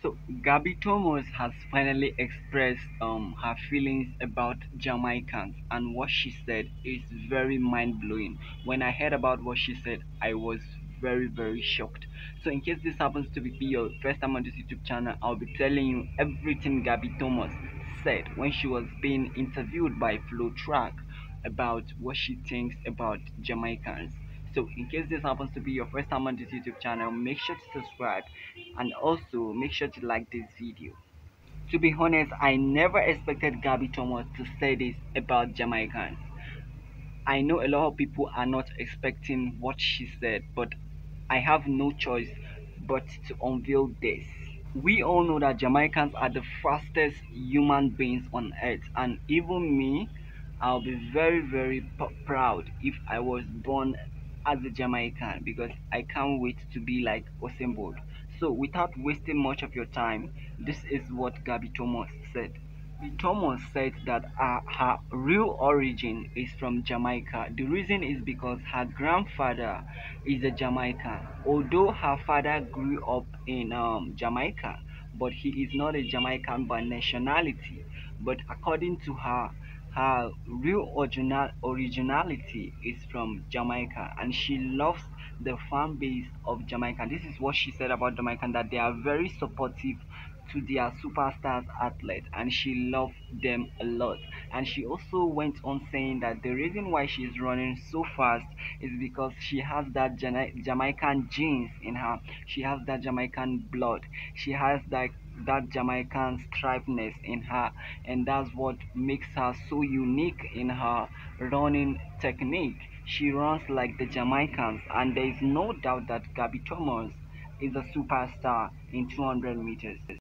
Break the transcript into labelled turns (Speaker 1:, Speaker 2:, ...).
Speaker 1: So Gabby Thomas has finally expressed her feelings about Jamaicans, and what she said is very mind blowing. When I heard about what she said, I was very shocked. So in case this happens to be your first time on this YouTube channel, I'll be telling you everything Gabby Thomas said when she was being interviewed by Flow Track about what she thinks about Jamaicans. So in case this happens to be your first time on this YouTube channel, make sure to subscribe and also make sure to like this video. To be honest, I never expected Gabby Thomas to say this about Jamaicans. I know a lot of people are not expecting what she said, but I have no choice but to unveil this. We all know that Jamaicans are the fastest human beings on earth, and even me, I'll be very proud if I was born as a Jamaican because I can't wait to be like Usain Bolt. So, without wasting much of your time, this is what Gabby Thomas said. Thomas said that her real origin is from Jamaica. The reason is because her grandfather is a Jamaican. Although her father grew up in Jamaica, but he is not a Jamaican by nationality. But according to her, her real originality is from Jamaica, and she loves the fan base of Jamaica. This is what she said about Jamaican, that they are very supportive to their superstars athletes, and she loved them a lot. And she also went on saying that the reason why she is running so fast is because she has that Jamaican genes in her. She has that Jamaican blood. She has that Jamaican stripeness in her, and that's what makes her so unique in her running technique. She runs like the Jamaicans, and there is no doubt that Gabby Thomas is a superstar in 200 meters.